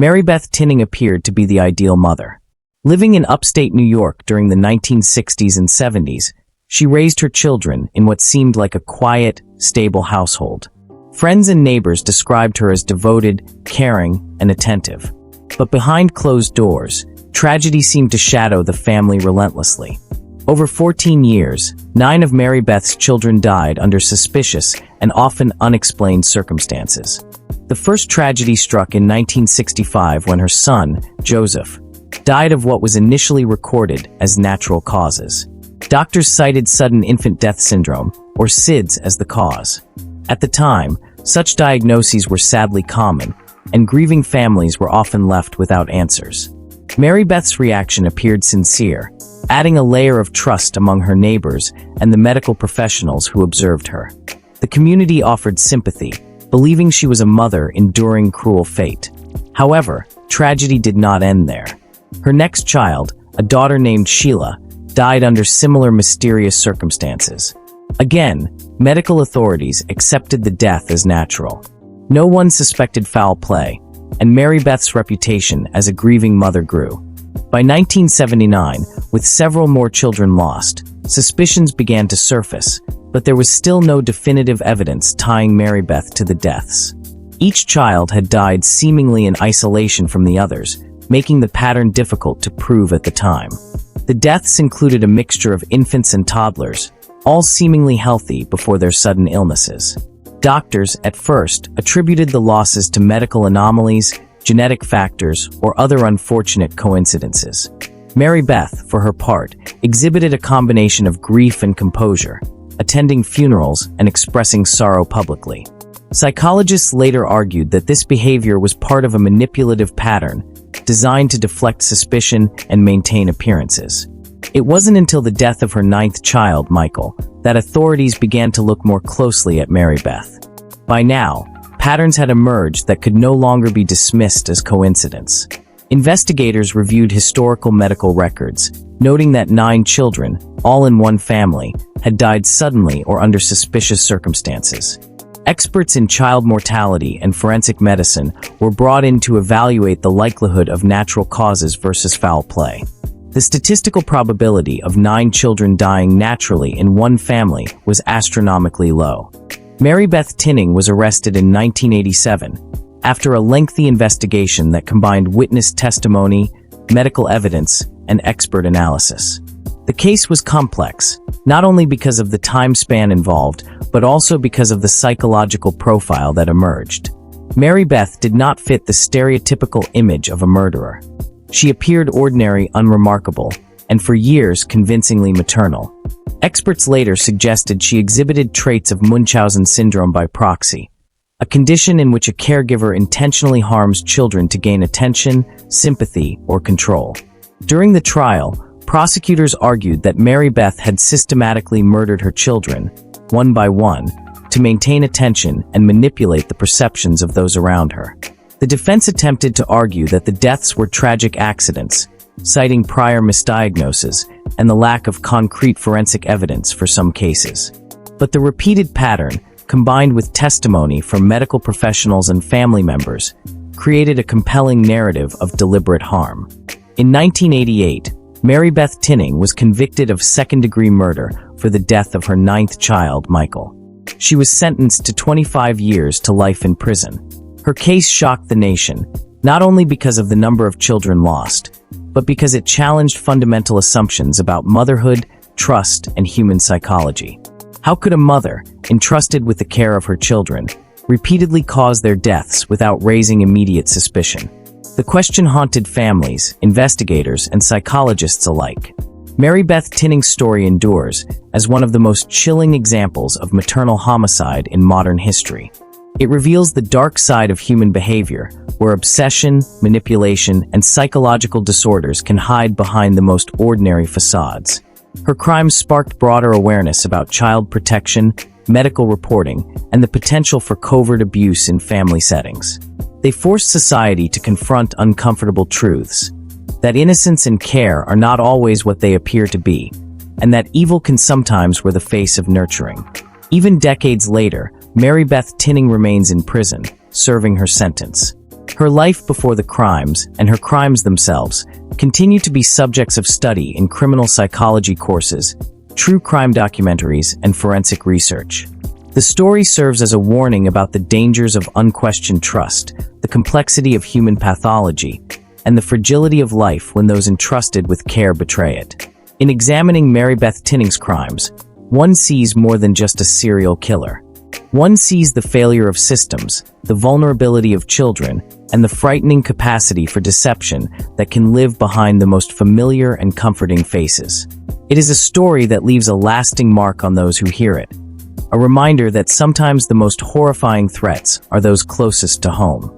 Marybeth Tinning appeared to be the ideal mother. Living in upstate New York during the 1960s and 70s, she raised her children in what seemed like a quiet, stable household. Friends and neighbors described her as devoted, caring, and attentive. But behind closed doors, tragedy seemed to shadow the family relentlessly. Over 14 years, 9 of Marybeth's children died under suspicious and often unexplained circumstances. The first tragedy struck in 1965 when her son, Joseph, died of what was initially recorded as natural causes. Doctors cited sudden infant death syndrome, or SIDS, as the cause. At the time, such diagnoses were sadly common, and grieving families were often left without answers. Marybeth's reaction appeared sincere, adding a layer of trust among her neighbors and the medical professionals who observed her. The community offered sympathy, believing she was a mother enduring cruel fate. However, tragedy did not end there. Her next child, a daughter named Sheila, died under similar mysterious circumstances. Again, medical authorities accepted the death as natural. No one suspected foul play, and Marybeth's reputation as a grieving mother grew. By 1979, with several more children lost, suspicions began to surface, but there was still no definitive evidence tying Marybeth to the deaths. Each child had died seemingly in isolation from the others, making the pattern difficult to prove at the time. The deaths included a mixture of infants and toddlers, all seemingly healthy before their sudden illnesses. Doctors, at first, attributed the losses to medical anomalies, genetic factors, or other unfortunate coincidences. Marybeth, for her part, exhibited a combination of grief and composure, attending funerals and expressing sorrow publicly. Psychologists later argued that this behavior was part of a manipulative pattern designed to deflect suspicion and maintain appearances. It wasn't until the death of her 9th child, Michael, that authorities began to look more closely at Marybeth. By now, patterns had emerged that could no longer be dismissed as coincidence. Investigators reviewed historical medical records, noting that 9 children, all in one family, had died suddenly or under suspicious circumstances. Experts in child mortality and forensic medicine were brought in to evaluate the likelihood of natural causes versus foul play. The statistical probability of 9 children dying naturally in one family was astronomically low. Marybeth Tinning was arrested in 1987 after a lengthy investigation that combined witness testimony, medical evidence, and expert analysis. The case was complex, not only because of the time span involved, but also because of the psychological profile that emerged. Marybeth did not fit the stereotypical image of a murderer. She appeared ordinary, unremarkable, and for years convincingly maternal. Experts later suggested she exhibited traits of Munchausen syndrome by proxy, a condition in which a caregiver intentionally harms children to gain attention, sympathy, or control. During the trial, prosecutors argued that Marybeth had systematically murdered her children, one by one, to maintain attention and manipulate the perceptions of those around her. The defense attempted to argue that the deaths were tragic accidents, citing prior misdiagnosis and the lack of concrete forensic evidence for some cases. But the repeated pattern, combined with testimony from medical professionals and family members, created a compelling narrative of deliberate harm. In 1988, Marybeth Tinning was convicted of second-degree murder for the death of her 9th child, Michael. She was sentenced to 25 years to life in prison. Her case shocked the nation, not only because of the number of children lost, but because it challenged fundamental assumptions about motherhood, trust, and human psychology. How could a mother, entrusted with the care of her children, repeatedly cause their deaths without raising immediate suspicion? The question haunted families, investigators, and psychologists alike. Marybeth Tinning's story endures as one of the most chilling examples of maternal homicide in modern history. It reveals the dark side of human behavior, where obsession, manipulation, and psychological disorders can hide behind the most ordinary facades. Her crimes sparked broader awareness about child protection, medical reporting, and the potential for covert abuse in family settings. They forced society to confront uncomfortable truths, that innocence and care are not always what they appear to be, and that evil can sometimes wear the face of nurturing. Even decades later, Marybeth Tinning remains in prison, serving her sentence. Her life before the crimes, and her crimes themselves, continue to be subjects of study in criminal psychology courses, true crime documentaries, and forensic research. The story serves as a warning about the dangers of unquestioned trust, the complexity of human pathology, and the fragility of life when those entrusted with care betray it. In examining Marybeth Tinning's crimes, one sees more than just a serial killer. One sees the failure of systems, the vulnerability of children, and the frightening capacity for deception that can live behind the most familiar and comforting faces. It is a story that leaves a lasting mark on those who hear it, a reminder that sometimes the most horrifying threats are those closest to home.